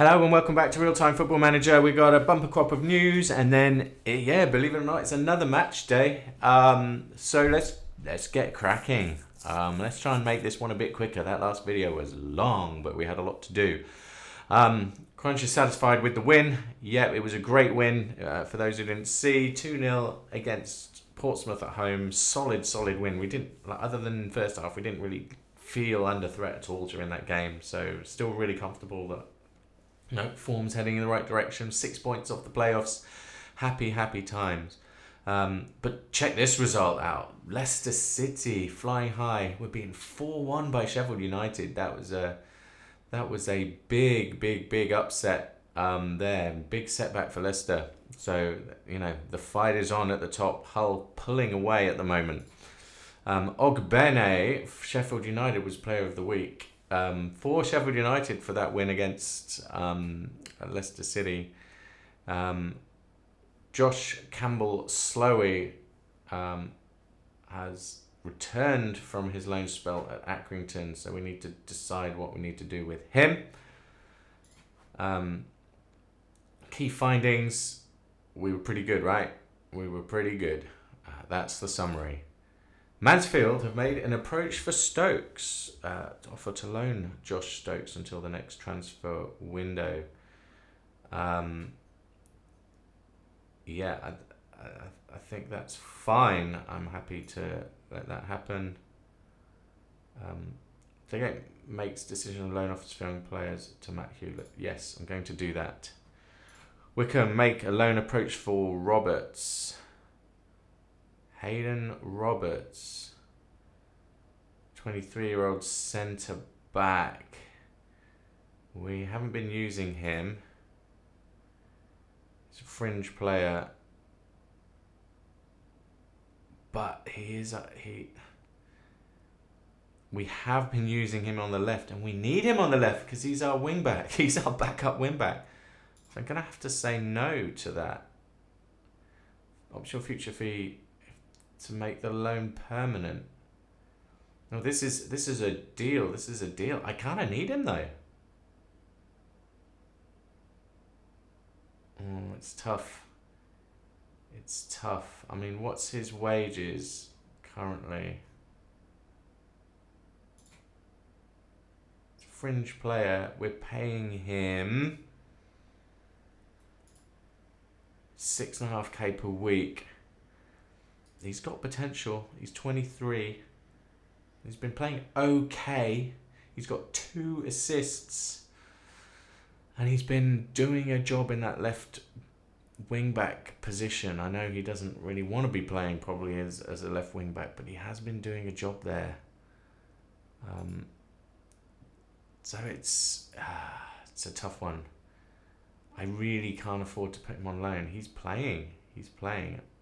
Hello and welcome back to Real-Time Football Manager. We got a bumper crop of news, and then yeah, believe it or not, it's another match day. So let's get cracking. Let's try and make this one a bit quicker. That last video was long, but we had a lot to do. Crunch is satisfied with the win. Yep, it was a great win. For those who didn't see, 2-0 against Portsmouth at home. Solid win. We didn't, other than first half, we didn't really feel under threat at all during that game. So still really comfortable that form's heading in the right direction. 6 points off the playoffs. Happy times. But check this result out. Leicester City flying high. We're being 4-1 by Sheffield United. That was a big upset there. Big setback for Leicester. So, the fight is on at the top. Hull pulling away at the moment. Ogbene, Sheffield United, was player of the week. For Sheffield United for that win against Leicester City. Josh Campbell-Slowey has returned from his loan spell at Accrington, so we need to decide what we need to do with him. Key findings, we were pretty good, right? We were pretty good. That's the summary. Mansfield have made an approach for Stokes to offer to loan Josh Stokes until the next transfer window. I think that's fine. I'm happy to let that happen. The game makes decision on loan offers for young players to Matt Hewlett. Yes, I'm going to do that. Wickham make a loan approach for Roberts. Hayden Roberts, 23-year-old centre back. We haven't been using him. He's a fringe player, but we have been using him on the left, and we need him on the left because he's our wing back. He's our backup wing back. So I'm gonna have to say no to that. Optional future fee to make the loan permanent. No, this is a deal. This is a deal. I kind of need him though. Oh, it's tough. It's tough. I mean, what's his wages currently? It's a fringe player. We're paying him 6.5k per week. He's got potential. He's 23. He's been playing okay. He's got 2 assists. And he's been doing a job in that left wing back position. I know he doesn't really want to be playing probably as a left wing back, but he has been doing a job there. So it's a tough one. I really can't afford to put him on loan. He's playing.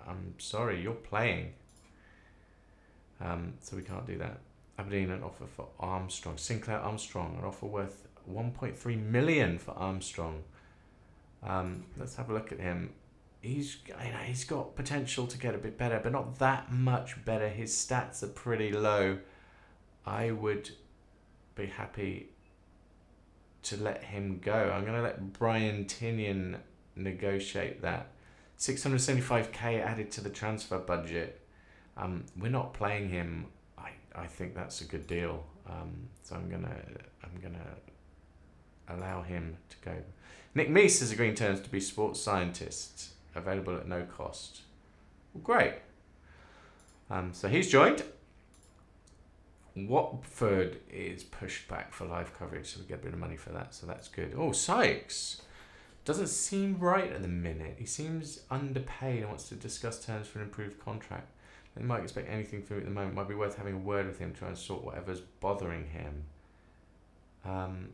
I'm sorry, you're playing. So we can't do that. Aberdeen, an offer for Armstrong. Sinclair Armstrong, an offer worth 1.3 million for Armstrong. Let's have a look at him. He's got potential to get a bit better, but not that much better. His stats are pretty low. I would be happy to let him go. I'm going to let Brian Tinian negotiate that. 675k added to the transfer budget. We're not playing him. I think that's a good deal. So I'm gonna allow him to go. Nick Meese has agreed terms to be sports scientist, available at no cost. Well, great. So he's joined. Watford is pushed back for live coverage, so we get a bit of money for that. So that's good. Oh, Sykes doesn't seem right at the minute. He seems underpaid and wants to discuss terms for an improved contract. They might expect anything from him at the moment. Might be worth having a word with him, trying to sort whatever's bothering him. Can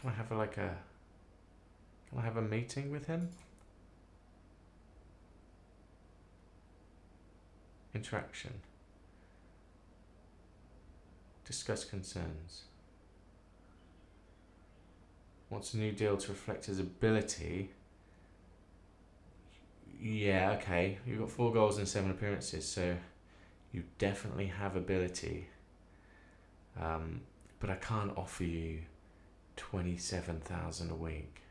I have a meeting with him? Interaction. Discuss concerns. Wants a new deal to reflect his ability. Yeah, okay. You've got 4 goals and 7 appearances, so you definitely have ability. but I can't offer you 27,000 a week.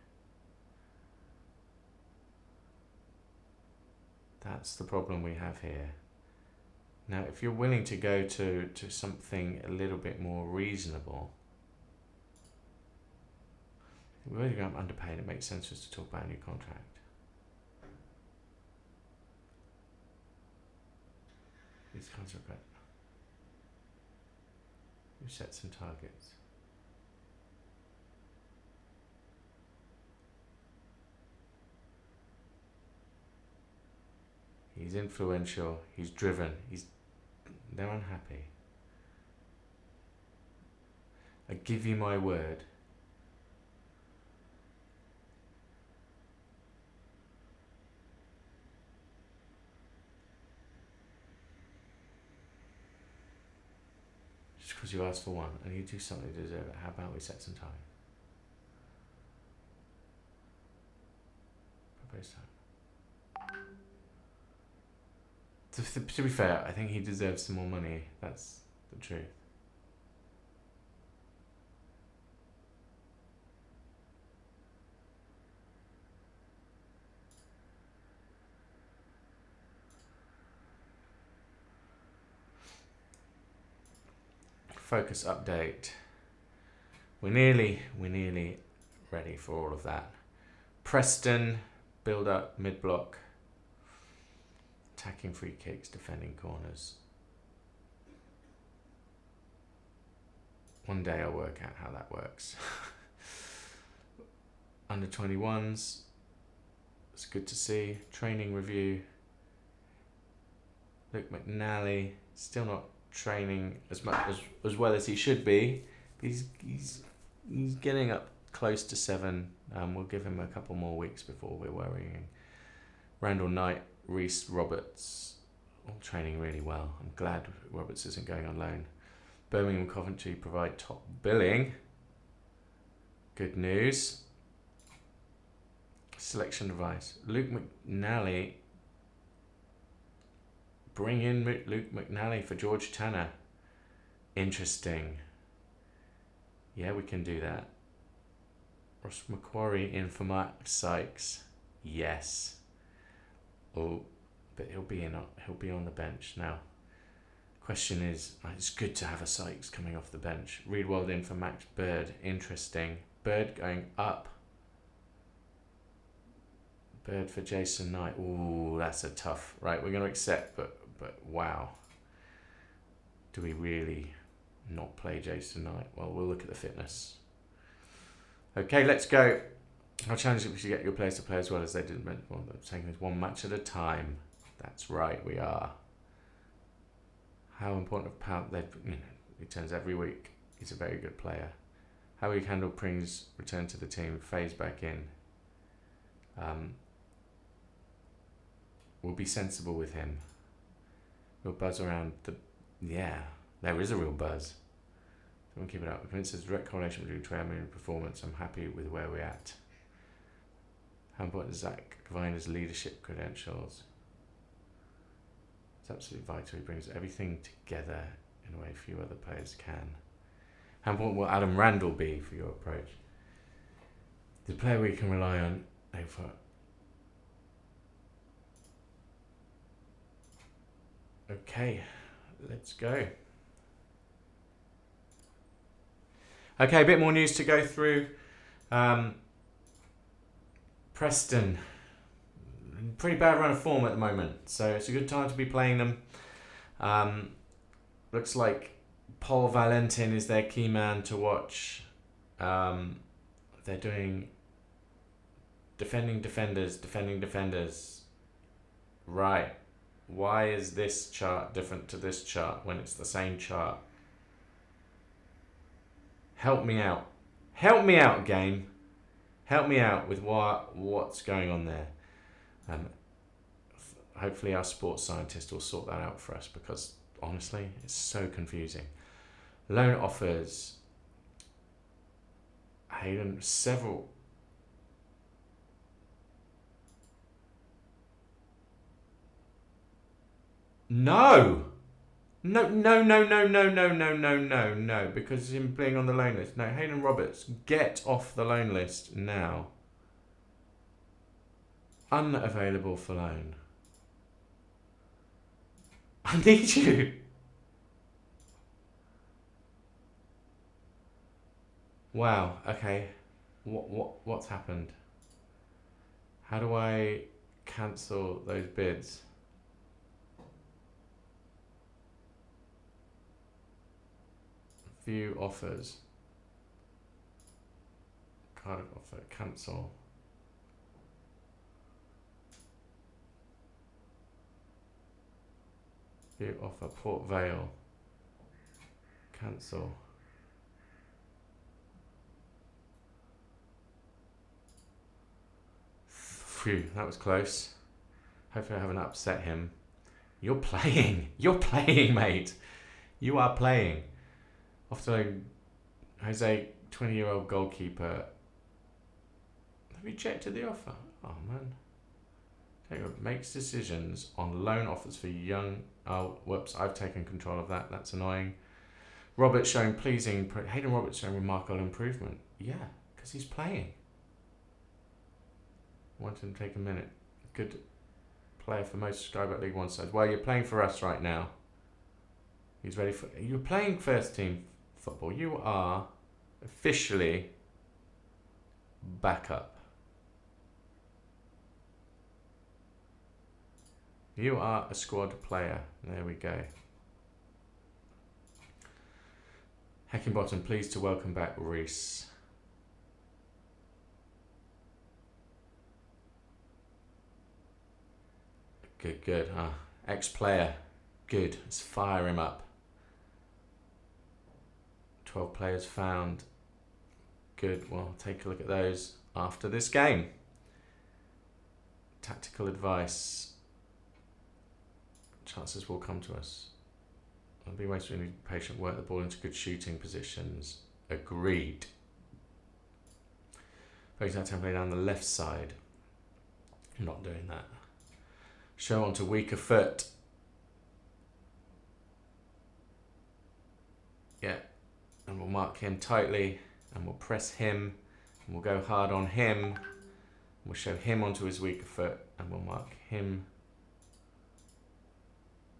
That's the problem we have here. Now, if you're willing to go to something a little bit more reasonable, we're really going underpaid. It makes sense for us to talk about a new contract. These kinds of great. We set some targets. He's influential. He's driven. They're unhappy. I give you my word. Just because you asked for one and you do something to deserve it, how about we set some time? Propose time. To be fair, I think he deserves some more money. That's the truth. Focus update. We're nearly ready for all of that. Preston, build up mid block. Attacking free kicks, defending corners. One day I'll work out how that works. Under 21s. It's good to see. Training review. Luke McNally, still not training as much as well as he should be. He's getting up close to 7. We'll give him a couple more weeks before we're worrying. Randall Knight, Reece Roberts, all training really well. I'm glad Roberts isn't going on loan. Birmingham Coventry provide top billing. Good news. Selection advice. Luke McNally. Bring in Luke McNally for George Tanner. Interesting. Yeah, we can do that. Ross Macquarie in for Mark Sykes. Yes. Oh, but he'll be on the bench now. Question is, it's good to have a Sykes coming off the bench. Reedwald in for Max Bird. Interesting. Bird going up. Bird for Jason Knight. Ooh, that's a tough. Right, we're going to accept, but wow. Do we really not play Jason Knight? Well, we'll look at the fitness. Okay, let's go. I'll challenge you to get your players to play as well as they did. Well, they're taking this one match at a time. That's right, we are. How important of power returns every week. He's a very good player. How he handled Pring's return to the team, phase back in. We'll be sensible with him. We'll buzz around the. Yeah, there is a real buzz. So we'll keep it up. I'm convinced there's a direct correlation between training and performance. I'm happy with where we're at. How important is Zach Viner's leadership credentials? It's absolutely vital. He brings everything together in a way few other players can. How important will Adam Randall be for your approach? The player we can rely on over. Okay, let's go. Okay, a bit more news to go through. Preston, pretty bad run of form at the moment, so it's a good time to be playing them. Looks like Paul Valentin is their key man to watch. They're doing defending defenders. Right. Why is this chart different to this chart when it's the same chart? Help me out. Help me out, game. Help me out with what's going on there. Hopefully our sports scientist will sort that out for us, because honestly, it's so confusing. Loan offers. Hayden, several. No! No, because him playing on the loan list. No, Hayden Roberts, get off the loan list now. Unavailable for loan. I need you. Wow, okay. What's happened? How do I cancel those bids? View offers. Card offer, cancel. View offer, Port Vale. Cancel. Phew, that was close. Hopefully I haven't upset him. You're playing, mate. You are playing. After Jose, 20-year-old goalkeeper, rejected the offer. Oh man. Makes decisions on loan offers for young. Oh, whoops! I've taken control of that. That's annoying. Roberts showing pleasing. Hayden Roberts showing remarkable improvement. Yeah, because he's playing. Want him to take a minute. Good player for most Sky Bet League One sides. Well, you're playing for us right now. He's ready for. You're playing first team football. You are officially backup. You are a squad player. There we go. Heckingbottom, pleased to welcome back Reese. Good. Ex-player. Good. Let's fire him up. 12 players found. Good. Well, take a look at those after this game. Tactical advice. Chances will come to us. I'll be waiting to be patient, work the ball into good shooting positions. Agreed. Focus our template down the left side. I'm not doing that. Show onto weaker foot. Yeah. And we'll mark him tightly and we'll press him and we'll go hard on him. We'll show him onto his weaker foot and we'll mark him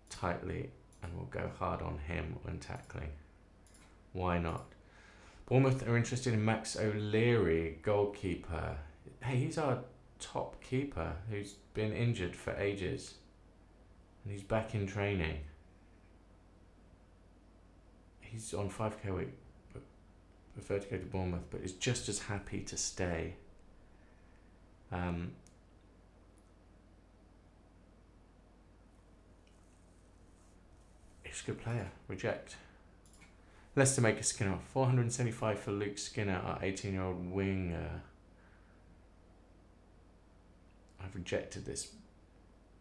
tightly and we'll go hard on him when tackling. Why not? Bournemouth are interested in Max O'Leary, goalkeeper. Hey, he's our top keeper who's been injured for ages and he's back in training. He's on 5k a week, but prefer to go to Bournemouth, but is just as happy to stay. He's a good player. Reject. Leicester make a Skinner. 475 for Luke Skinner, our 18-year-old winger. I've rejected this.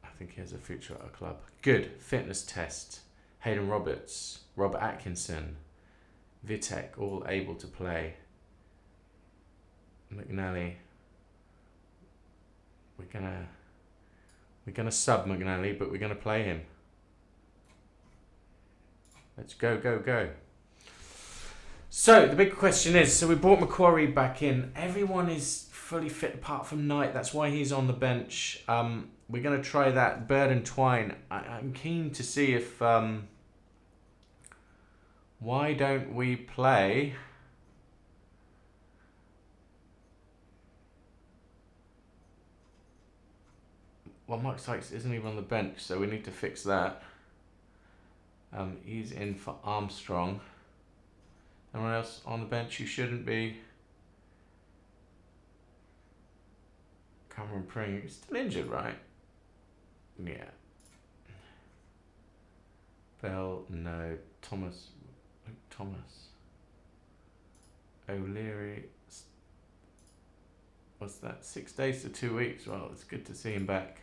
I think he has a future at our club. Good. Fitness test. Hayden Roberts, Rob Atkinson, Vitek, all able to play. McNally. We're gonna sub McNally, but we're gonna play him. Let's go. So the big question is, so we brought Macquarie back in. Everyone is fully fit apart from Knight. That's why he's on the bench. We're going to try that. Bird and Twine. I'm keen to see if... why don't we play... Well, Mark Sykes isn't even on the bench, so we need to fix that. He's in for Armstrong. Anyone else on the bench who shouldn't be? Cameron Pring. He's still injured, right? Yeah. Bell, no. Thomas. O'Leary. What's that? 6 days to 2 weeks. Well, it's good to see him back.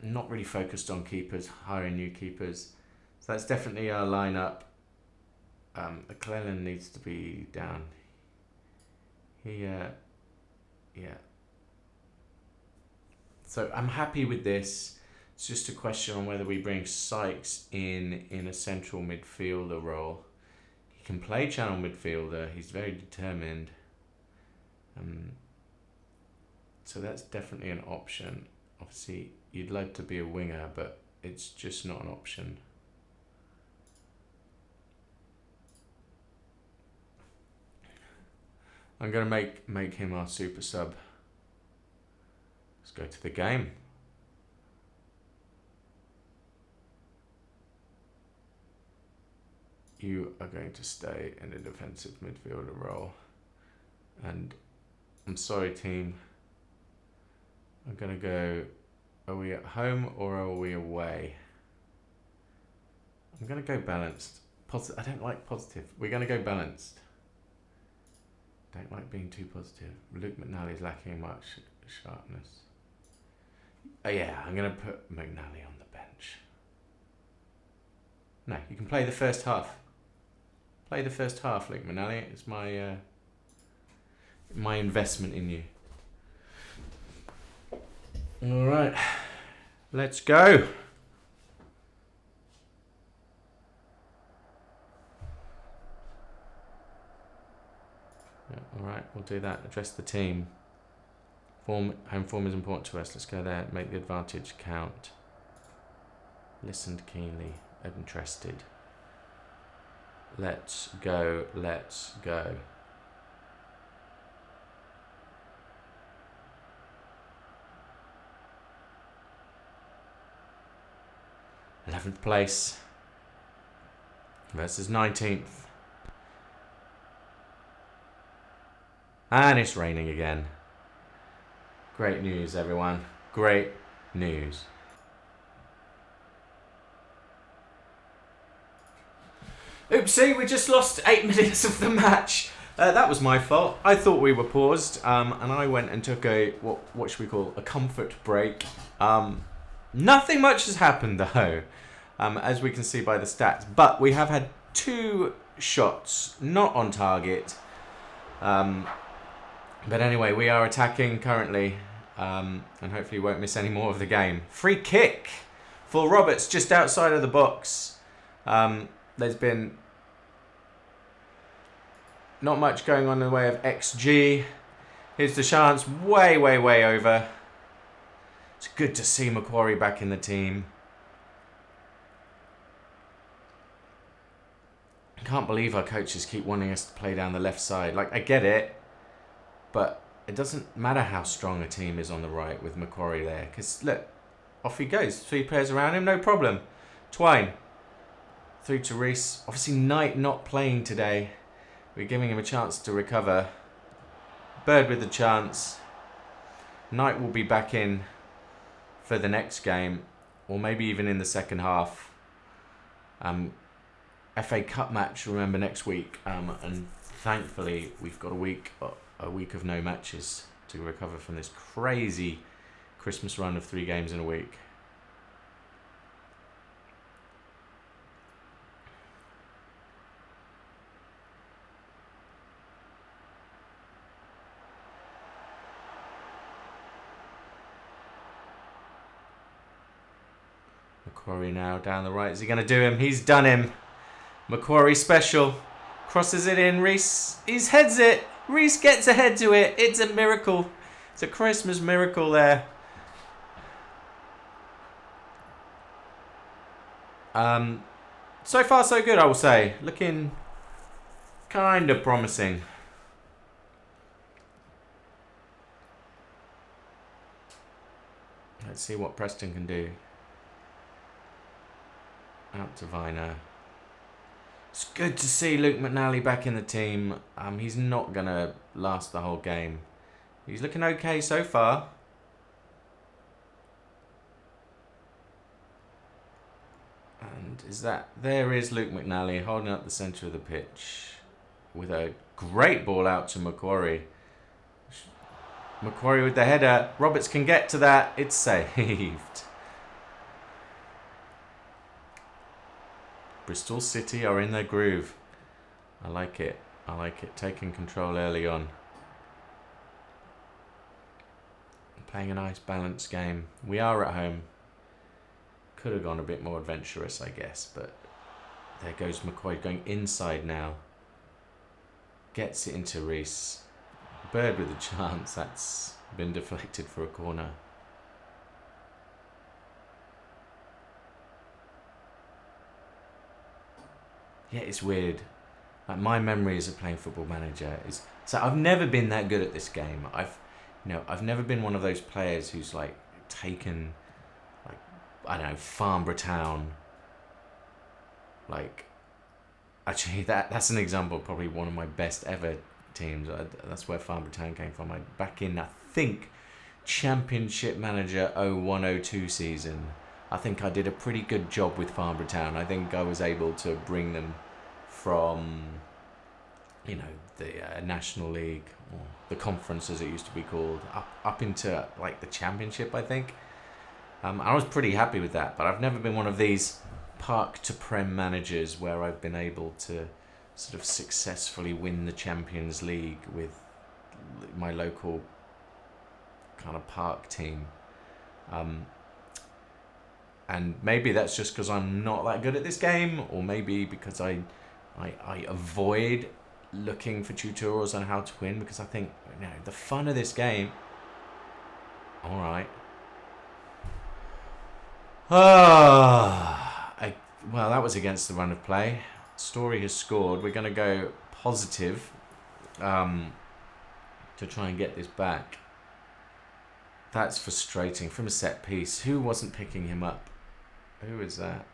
Not really focused on keepers, hiring new keepers. So that's definitely our lineup. McClellan needs to be down. Yeah. So I'm happy with this. It's just a question on whether we bring Sykes in a central midfielder role. He can play channel midfielder. He's very determined. So that's definitely an option. Obviously, you'd like to be a winger, but it's just not an option. I'm going to make him our super sub. Let's go to the game. You are going to stay in a defensive midfielder role. And I'm sorry, team. I'm going to go, are we at home or are we away? I'm going to go balanced. I don't like positive. We're going to go balanced. Don't like being too positive. Luke McNally's lacking much sharpness. Oh yeah, I'm going to put McNally on the bench. No, you can play the first half. Play the first half, Luke McNally. It's my my investment in you. All right, let's go. Yeah, all right, we'll do that. Address the team. Home form is important to us. Let's go there. Make the advantage count. Listened keenly. Interested. Let's go. Let's go. 11th place versus 19th. And it's raining again. Great news, everyone. Great news. Oopsie, we just lost 8 minutes of the match. That was my fault. I thought we were paused, and I went and took a, what should we call, a comfort break. Nothing much has happened, though, as we can see by the stats. But we have had 2 shots, not on target. But anyway, we are attacking currently, and hopefully won't miss any more of the game. Free kick for Roberts, just outside of the box. There's been not much going on in the way of XG. Here's the chance, way over. It's good to see Macquarie back in the team. I can't believe our coaches keep wanting us to play down the left side. Like, I get it, but it doesn't matter how strong a team is on the right with Macquarie there. Because, look, off he goes. 3 players around him, no problem. Twine. Through to Reese. Obviously, Knight not playing today. We're giving him a chance to recover. Bird with the chance. Knight will be back in for the next game, or maybe even in the second half. FA Cup match, remember, next week, and thankfully we've got a week of no matches to recover from this crazy Christmas run of 3 games in a week. Macquarie now down the right. Is he going to do him? He's done him. Macquarie special. Crosses it in. Reese. He heads it. Reese gets ahead to it. It's a miracle. It's a Christmas miracle there. So far so good, I will say. Looking kind of promising. Let's see what Preston can do. Out to Viner. It's good to see Luke McNally back in the team. He's not going to last the whole game. He's looking okay so far. And there is Luke McNally holding up the centre of the pitch with a great ball out to Macquarie. Macquarie with the header. Roberts can get to that. It's saved. Bristol City are in their groove. I like it. I like it. Taking control early on. Playing a nice balanced game. We are at home. Could have gone a bit more adventurous, I guess, but there goes McCoy going inside now. Gets it into Reese. Bird with a chance. That's been deflected for a corner. Yeah, it's weird. Like, my memories of playing Football Manager is... So I've never been that good at this game. I've never been one of those players who's like taken, like, I don't know, Farnborough Town. Like, actually, that's an example of probably one of my best ever teams. That's where Farnborough Town came from. Back in, I think, Championship Manager 01-02 season, I think I did a pretty good job with Farnborough Town. I think I was able to bring them from, you know, the National League, or the Conference as it used to be called, up into like the Championship, I think. I was pretty happy with that, but I've never been one of these Park to Prem managers where I've been able to sort of successfully win the Champions League with my local kind of park team. And maybe that's just because I'm not that good at this game, or maybe because I avoid looking for tutorials on how to win, because I think, you know, the fun of this game... Alright. Well, that was against the run of play. Story has scored. We're going to go positive to try and get this back. That's frustrating. From a set piece. Who wasn't picking him up? Who is that?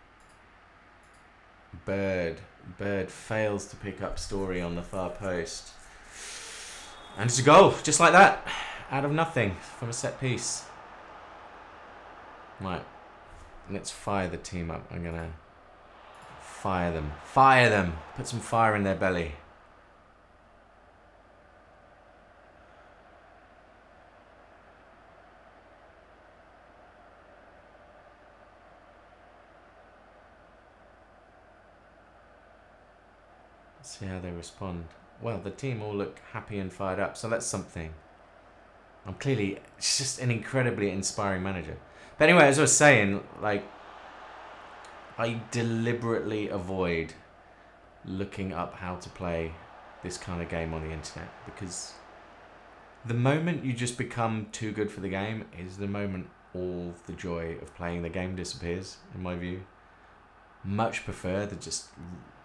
Bird. Bird fails to pick up Story on the far post. And it's a goal. Just like that. Out of nothing. From a set piece. Right. Let's fire the team up. I'm going to fire them. Fire them. Put some fire in their belly. See how they respond. Well, the team all look happy and fired up, so that's something. It's just an incredibly inspiring manager. But anyway, as I was saying, like, I deliberately avoid looking up how to play this kind of game on the internet, because the moment you just become too good for the game is the moment all the joy of playing the game disappears, in my view. Much prefer the just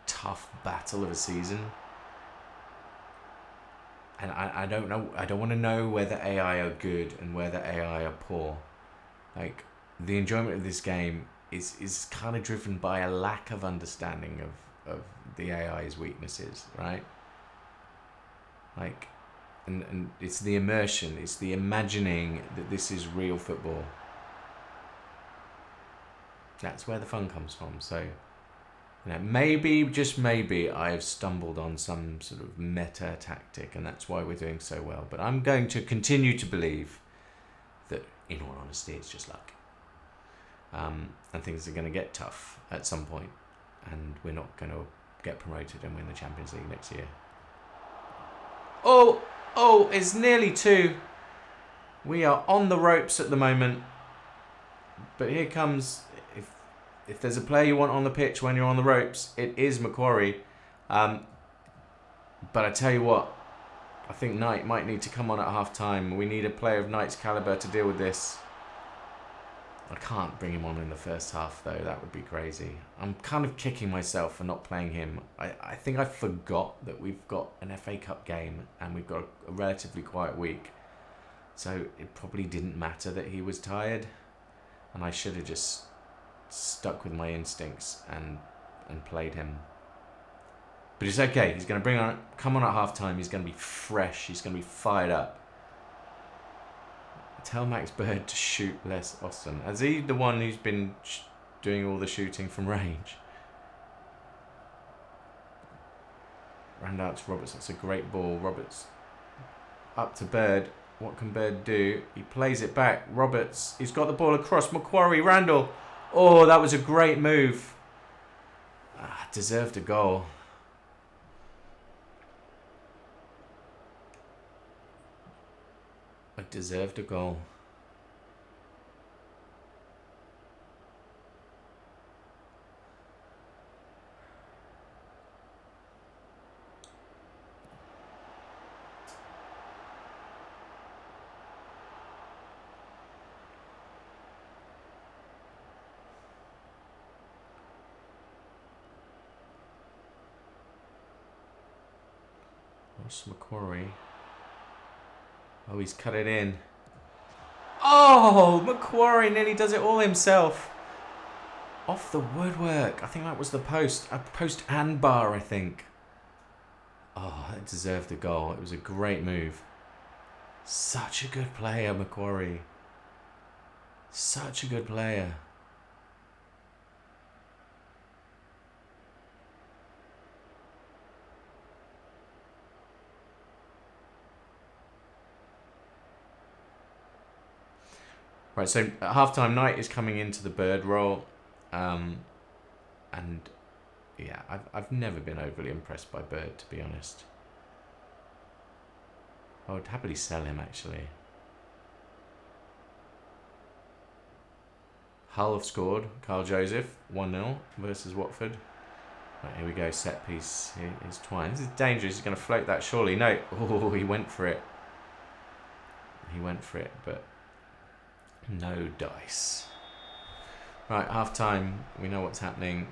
tough battle of a season. And I don't know, I don't want to know whether AI are good and whether AI are poor. Like, the enjoyment of this game is kind of driven by a lack of understanding of the AI's weaknesses, right? Like, and it's the immersion, it's the imagining that this is real football. That's where the fun comes from. So, you know, maybe, just maybe, I've stumbled on some sort of meta tactic, and that's why we're doing so well. But I'm going to continue to believe that, in all honesty, it's just luck. And things are going to get tough at some point, and we're not going to get promoted and win the Champions League next year. Oh, it's nearly 2. We are on the ropes at the moment. But here comes... If there's a player you want on the pitch when you're on the ropes, it is Macquarie. But I tell you what, I think Knight might need to come on at half-time. We need a player of Knight's calibre to deal with this. I can't bring him on in the first half, though. That would be crazy. I'm kind of kicking myself for not playing him. I think I forgot that we've got an FA Cup game and we've got a relatively quiet week. So it probably didn't matter that he was tired. And I should have just stuck with my instincts and played him. But it's okay. He's going to come on at half-time. He's going to be fresh. He's going to be fired up. Tell Max Bird to shoot less often. Is he the one who's been doing all the shooting from range? Round out to Roberts. That's a great ball. Roberts up to Bird. What can Bird do? He plays it back. Roberts. He's got the ball across. Macquarie. Randall. Oh, that was a great move. Deserved a goal. Deserved a goal. Cross Macquarie. Oh, he's cut it in. Oh, Macquarie nearly does it all himself. Off the woodwork. I think that was the post. A post and bar, I think. Oh, it deserved a goal. It was a great move. Such a good player, Macquarie. Such a good player. Right, so at half-time, Knight is coming into the bird role. And yeah, I've never been overly impressed by Bird, to be honest. I would happily sell him, actually. Hull have scored. Carl Joseph, 1-0 versus Watford. Right, here we go, set piece. Here's Twine. This is dangerous. He's going to float that, surely. No. Oh, he went for it. He went for it, but no dice. Right, half-time. We know what's happening.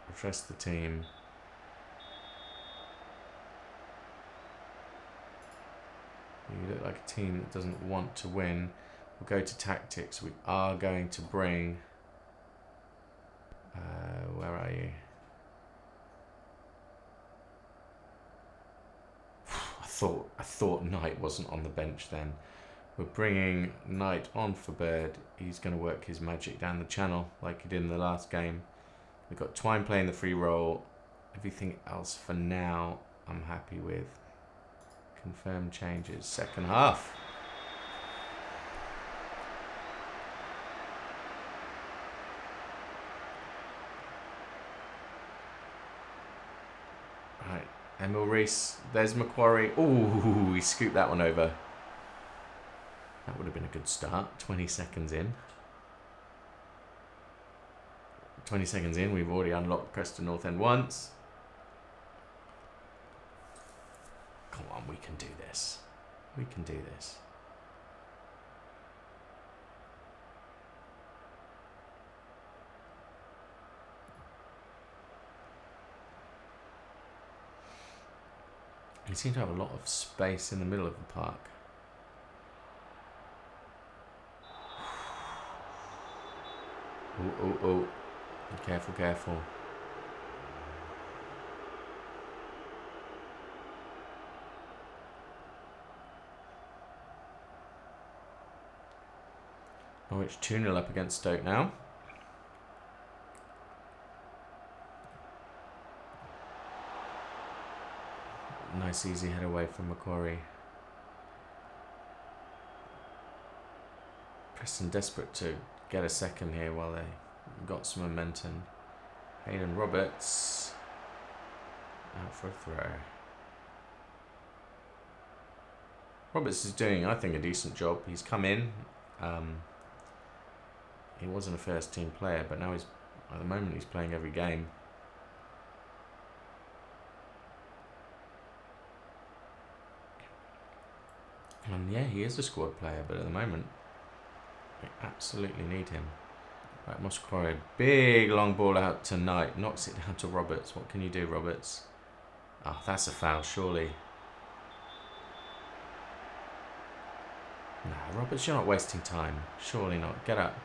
Refresh the team. You look like a team that doesn't want to win. We'll go to tactics. We are going to bring... where are you? I thought Knight wasn't on the bench then. We're bringing Knight on for Bird. He's going to work his magic down the channel like he did in the last game. We've got Twine playing the free role. Everything else for now I'm happy with. Confirm changes. Second half. Right. Emil Reese. There's Macquarie. Ooh, he scooped that one over. That would have been a good start. 20 seconds in. 20 seconds in, we've already unlocked Preston North End once. Come on, we can do this. We can do this. We seem to have a lot of space in the middle of the park. Oh. Careful, careful. Norwich 2-0 up against Stoke now. Nice easy head away from Macquarie. Preston desperate to get a second here while they got some momentum. Hayden Roberts out for a throw. Roberts is doing, I think, a decent job. He's come in. He wasn't a first team player, but now at the moment he's playing every game. And yeah, he is a squad player, but at the moment we absolutely need him. Right, Macquarie, big long ball out to Knight, knocks it down to Roberts. What can you do, Roberts? Oh, that's a foul, surely. No, Roberts, you're not wasting time. Surely not. Get up.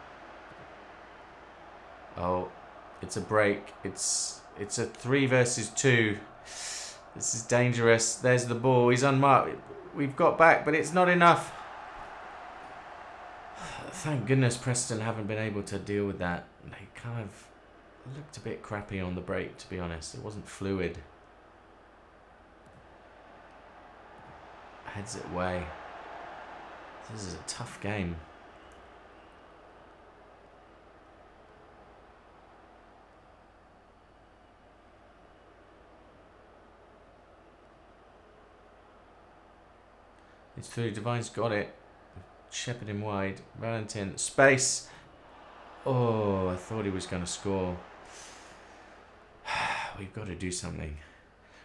Oh, it's a break. It's a 3 versus 2. This is dangerous. There's the ball. He's unmarked. We've got back, but it's not enough. Thank goodness Preston haven't been able to deal with that. They kind of looked a bit crappy on the break, to be honest. It wasn't fluid. Heads it away. This is a tough game. It's through. Devine's got it. Shepherd him wide. Valentin. Space. Oh, I thought he was going to score. We've got to do something.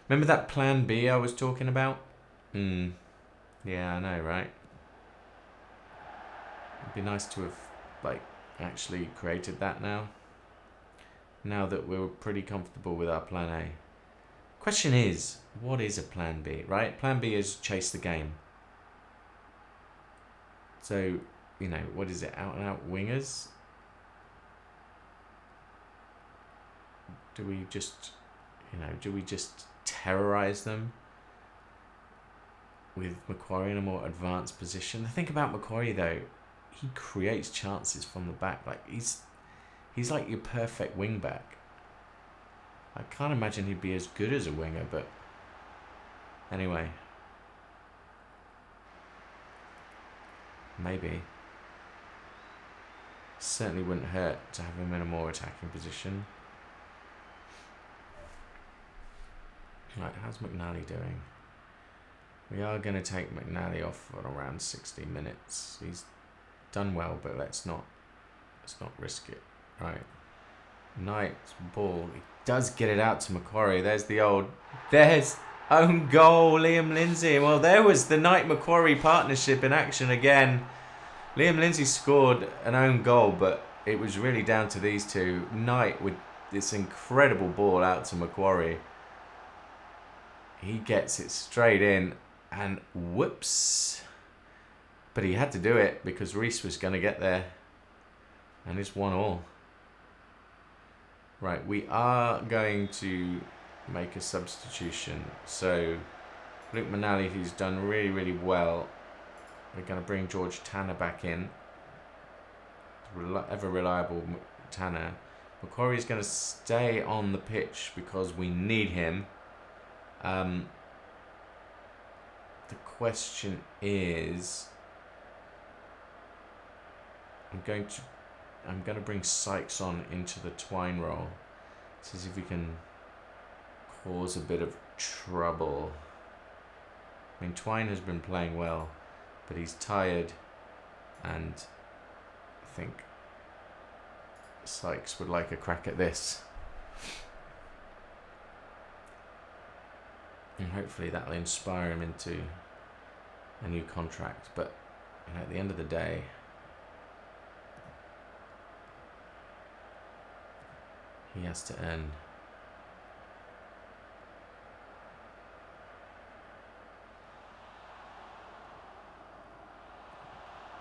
Remember that plan B I was talking about? Yeah, I know, right? It'd be nice to have, actually created that now. Now that we're pretty comfortable with our plan A. Question is, what is a plan B, right? Plan B is chase the game. So, you know, what is it? Out and out wingers? Do we just, you know, do we just terrorize them with Macquarie in a more advanced position? The thing about Macquarie though, he creates chances from the back. Like he's like your perfect wing back. I can't imagine he'd be as good as a winger, but anyway, maybe. Certainly wouldn't hurt to have him in a more attacking position. Right, how's McNally doing? We are going to take McNally off at around 60 minutes. He's done well, but let's not risk it. Right, Knight's ball. He does get it out to Macquarie. There's own goal, Liam Lindsay. Well, there was the Knight-Macquarie partnership in action again. Liam Lindsay scored an own goal, but it was really down to these two. Knight with this incredible ball out to Macquarie. He gets it straight in, and whoops. But he had to do it because Reece was going to get there. And it's 1-1. Right, we are going to make a substitution. So, Luke Manali, who's done really, really well. We're going to bring George Tanner back in. Ever reliable Tanner. Macquarie's going to stay on the pitch because we need him. The question is, I'm going to bring Sykes on into the Twine role to see if we can cause a bit of trouble. I mean, Twine has been playing well, but he's tired, and I think Sykes would like a crack at this. And hopefully that'll inspire him into a new contract. But you know, at the end of the day, he has to earn.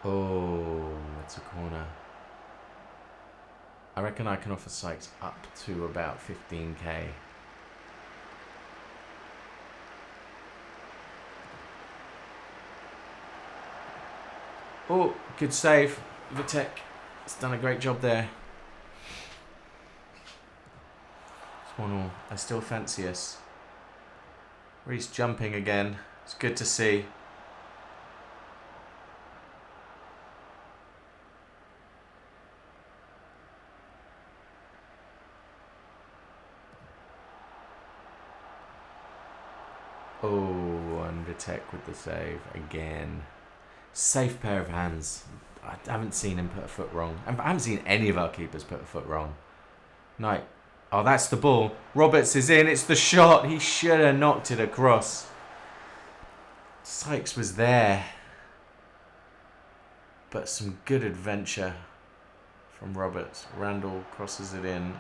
Oh, that's a corner. I reckon I can offer Sykes up to about 15k. Oh, good save. Vitek has done a great job there. It's 1-1. I still fancy us. Reece jumping again. It's good to see. Oh, and Vitek with the save again. Safe pair of hands. I haven't seen him put a foot wrong. I haven't seen any of our keepers put a foot wrong. Knight. Oh, that's the ball. Roberts is in. It's the shot. He should have knocked it across. Sykes was there. But some good adventure from Roberts. Randall crosses it in.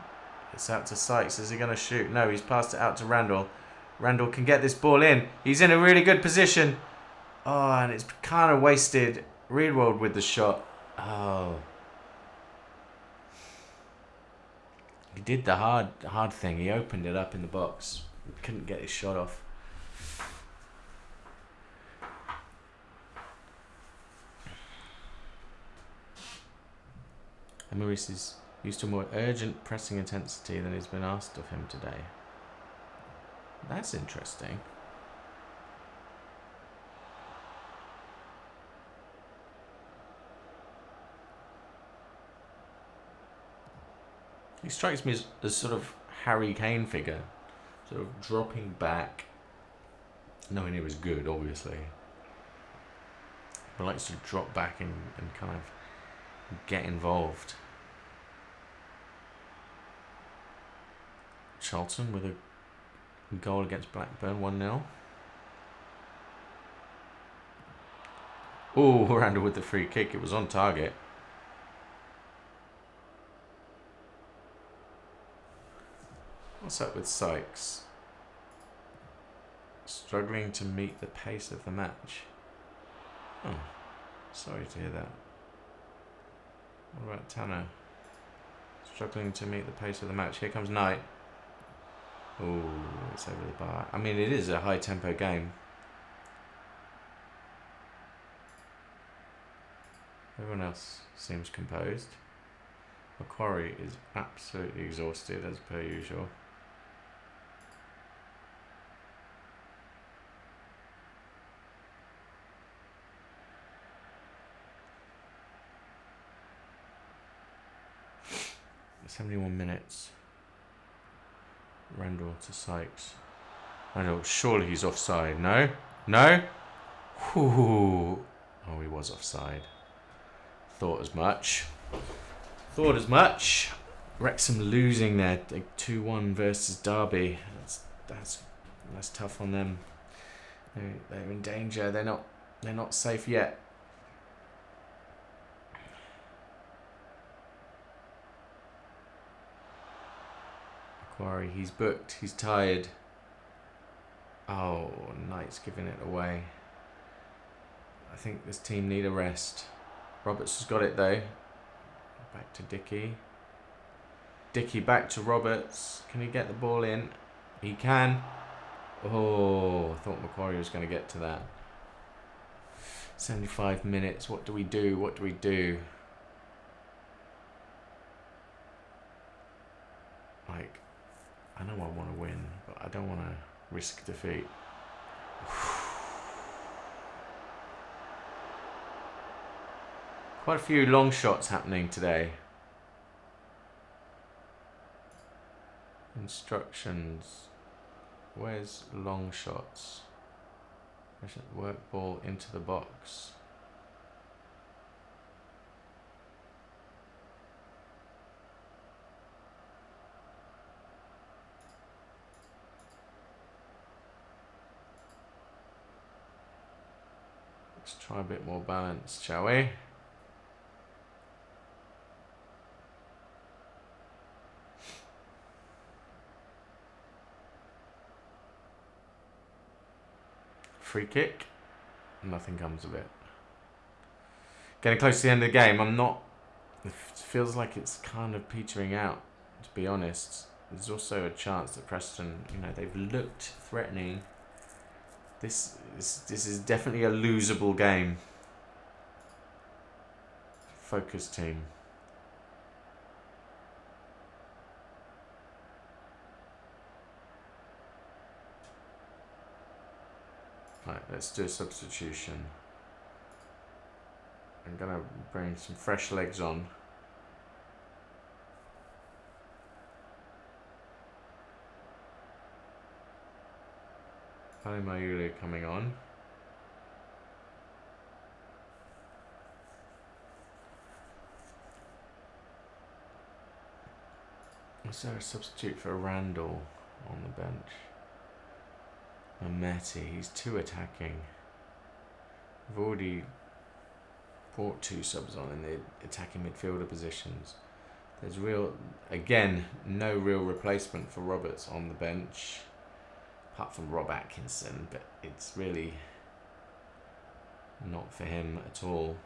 It's out to Sykes. Is he going to shoot? No, he's passed it out to Randall. Randall can get this ball in. He's in a really good position. Oh, and it's kind of wasted. Riedwald with the shot. Oh. He did the hard thing. He opened it up in the box. He couldn't get his shot off. And Maurice is used to more urgent pressing intensity than has been asked of him today. That's interesting. He strikes me as sort of Harry Kane figure, sort of dropping back, knowing he was good, obviously, but likes to drop back and kind of get involved. Charlton with a goal against Blackburn, 1-0. Oh, Randall with the free kick. It was on target. What's up with Sykes? Struggling to meet the pace of the match. Oh, sorry to hear that. What about Tanner? Struggling to meet the pace of the match. Here comes Knight. Oh, it's over the bar. I mean, it is a high tempo game. Everyone else seems composed. Macquarie is absolutely exhausted as per usual. It's 71 minutes. Randall to Sykes. Randall, surely he's offside. No? No? Ooh. Oh, he was offside. Thought as much. Wrexham losing there, 2-1 versus Derby. That's tough on them. They're in danger. They're not safe yet. Macquarie, he's booked. He's tired. Oh, Knight's giving it away. I think this team need a rest. Roberts has got it though. Back to Dickey. Dickey back to Roberts. Can he get the ball in? He can. Oh, I thought Macquarie was going to get to that. 75 minutes. What do we do? Like, I know I want to win, but I don't want to risk defeat. Quite a few long shots happening today. Instructions. Where's long shots? Work ball into the box. Let's try a bit more balance, shall we? Free kick. Nothing comes of it. Getting close to the end of the game. It feels like it's kind of petering out, to be honest. There's also a chance that Preston, they've looked threatening. This is definitely a losable game. Focus team. Right, let's do a substitution. I'm going to bring some fresh legs on. Ali Mayulu coming on. Is there a substitute for Randall on the bench? Mehmeti, he's too attacking. We've already brought 2 subs on in the attacking midfielder positions. There's no real replacement for Roberts on the bench, apart from Rob Atkinson, but it's really not for him at all.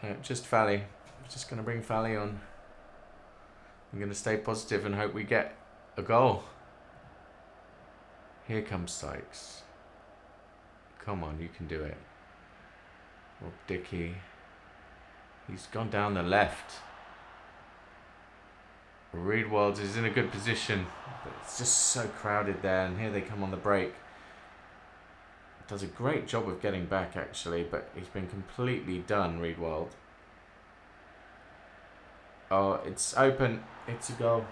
No, just Fally. I'm just going to bring Fally on. I'm going to stay positive and hope we get a goal. Here comes Sykes. Come on, you can do it. Rob Dickey. He's gone down the left. Reedwald is in a good position, but it's just so crowded there, and here they come on the break. Does a great job of getting back, actually, but he's been completely done, Reedwald. Oh, it's open. It's a goal.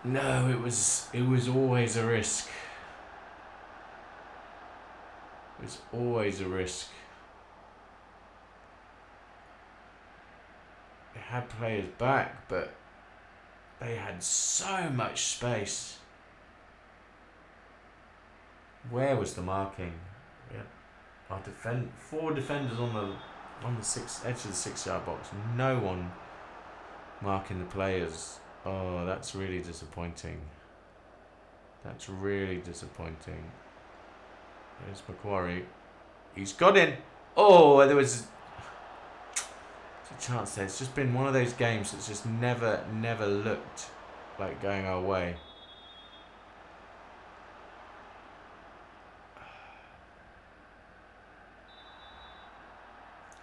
No, it was always a risk. It was always a risk. They had players back, but they had so much space. Where was the marking? Yeah, 4 defenders on On the edge of the 6-yard box. No one marking the players. Oh, that's really disappointing. That's really disappointing. There's Macquarie. He's got in. Oh, there was a chance there. It's just been one of those games that's just never looked like going our way.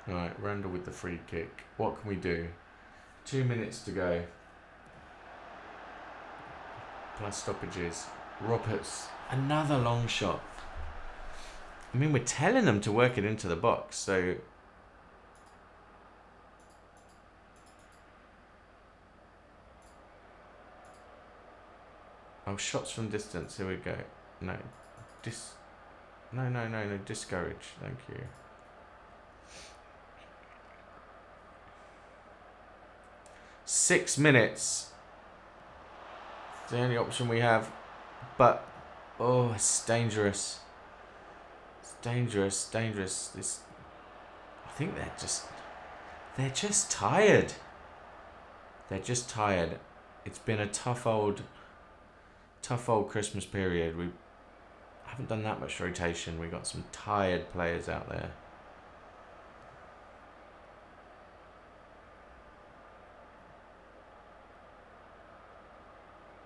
Right, Randall with the free kick. What can we do? 2 minutes to go. Plus stoppages. Roberts. Another long shot. I mean, we're telling them to work it into the box, so... Oh, shots from distance. Here we go. No. No. Discourage. Thank you. Six minutes. It's the only option we have. But, oh, it's dangerous. It's dangerous. This, I think they're just tired. They're just tired. It's been a tough old Christmas period. We haven't done that much rotation. We got some tired players out there.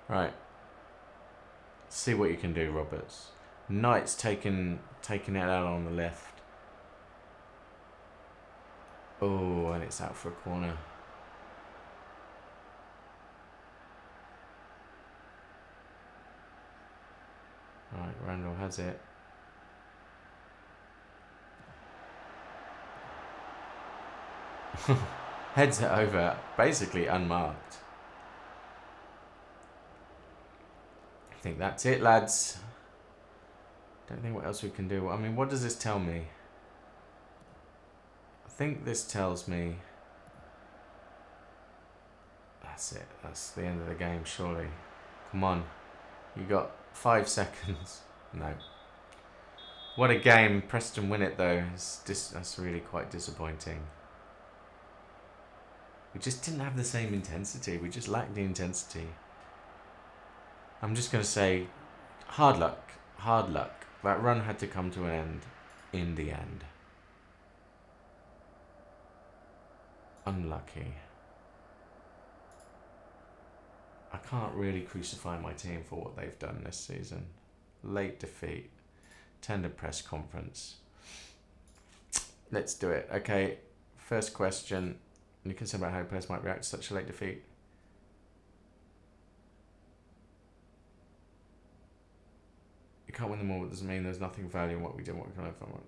Right. See what you can do, Roberts. Knight's taking it out on the left. Oh, and it's out for a corner. Right, Randall has it. Heads it over, basically unmarked. I think that's it, lads. Don't think what else we can do. I mean, what does this tell me? I think this tells me... That's it. That's the end of the game, surely. Come on. You got 5 seconds. No. What a game. Preston win it, though. That's really quite disappointing. We just didn't have the same intensity. We just lacked the intensity. I'm just going to say, hard luck. Hard luck. That run had to come to an end in the end. Unlucky. I can't really crucify my team for what they've done this season. Late defeat. Tender press conference. Let's do it. Okay, first question. You can say about how players might react to such a late defeat. You can't win them all, but it doesn't mean there's nothing value in what we did, what we can learn from it.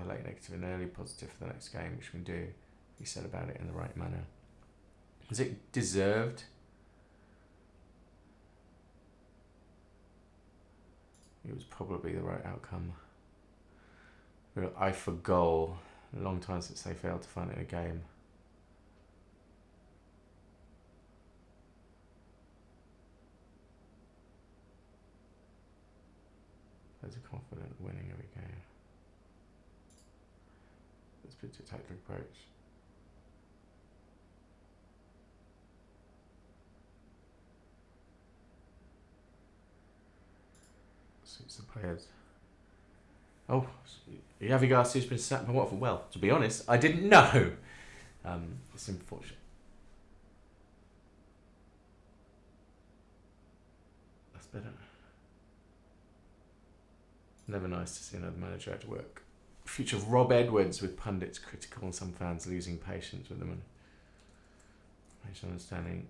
A late negative and early positive for the next game, which we can do if we said about it in the right manner. Was it deserved? It was probably the right outcome. Real eye for goal. A long time since they failed to find it in a game. There's a confident winning every game. Let's put it a tactical approach. Suits the players. Oh, Javi Garcia's been sacked by Watford. Well, to be honest, I didn't know. It's unfortunate. That's better. Never nice to see another manager out to work. Future of Rob Edwards with pundits critical and some fans losing patience with them and patient understanding.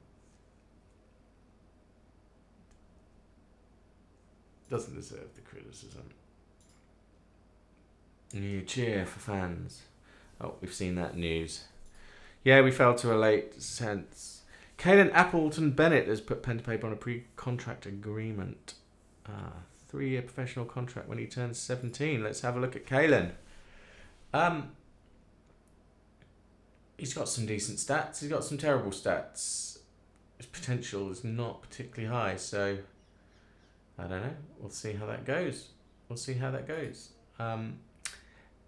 Doesn't deserve the criticism. New cheer for fans. Oh, we've seen that news. Yeah, we fell to a late sense. Caelan Appleton Bennett has put pen to paper on a pre-contract agreement. 3-year professional contract when he turns 17. Let's have a look at Caelan. He's got some decent stats. He's got some terrible stats. His potential is not particularly high, so I don't know. We'll see how that goes.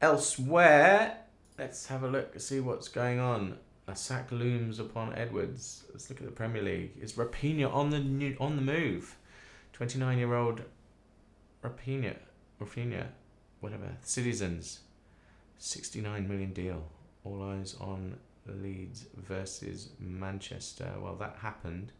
Elsewhere, let's have a look and see what's going on. A sack looms upon Edwards. Let's look at the Premier League. Is Raphinha on the move? 29-year-old Raphinha, whatever. Citizens, 69 million deal. All eyes on Leeds versus Manchester. Well, that happened.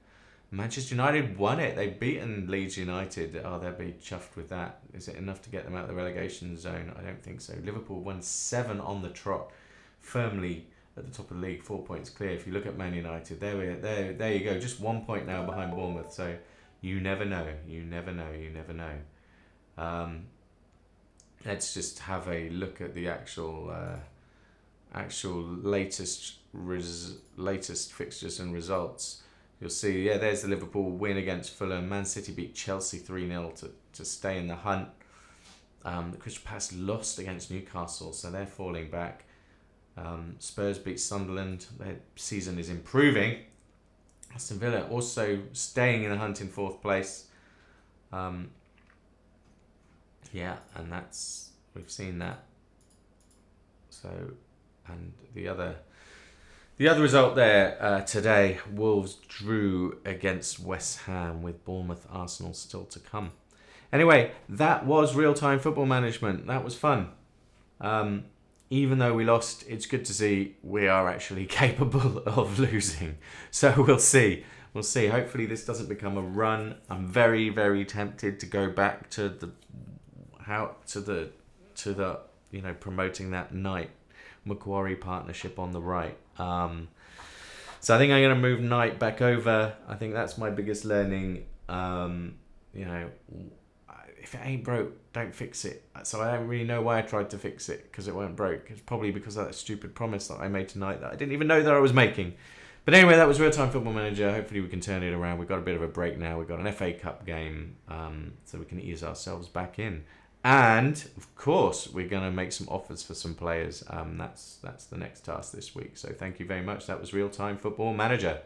Manchester United won it. They've beaten Leeds United. Oh, they'll be chuffed with that. Is it enough to get them out of the relegation zone? I don't think so. Liverpool won 7 on the trot, firmly at the top of the league, 4 points clear. If you look at Man United, there you go. Just 1 point now behind Bournemouth. So you never know. You never know. Let's just have a look at the actual latest fixtures and results. You'll see, there's the Liverpool win against Fulham. Man City beat Chelsea 3-0 to stay in the hunt. Crystal Palace lost against Newcastle, so they're falling back. Spurs beat Sunderland. Their season is improving. Aston Villa also staying in the hunt in 4th place. And we've seen that. So, and the other result there today, Wolves drew against West Ham, with Bournemouth, Arsenal still to come. Anyway, that was real-time football management. That was fun. Even though we lost, it's good to see we are actually capable of losing. So we'll see. Hopefully this doesn't become a run. I'm very, very tempted to go back to the promoting that Knight Macquarie partnership on the right. So I think I'm going to move Knight back over. I think that's my biggest learning. If it ain't broke, don't fix it. So I don't really know why I tried to fix it, because it weren't broke. It's probably because of that stupid promise that I made tonight that I didn't even know that I was making. But anyway, that was Real-Time Football Manager. Hopefully we can turn it around. We've got a bit of a break now. We've got an FA Cup game, so we can ease ourselves back in. And, of course, we're going to make some offers for some players. That's the next task this week. So thank you very much. That was Real-Time Football Manager.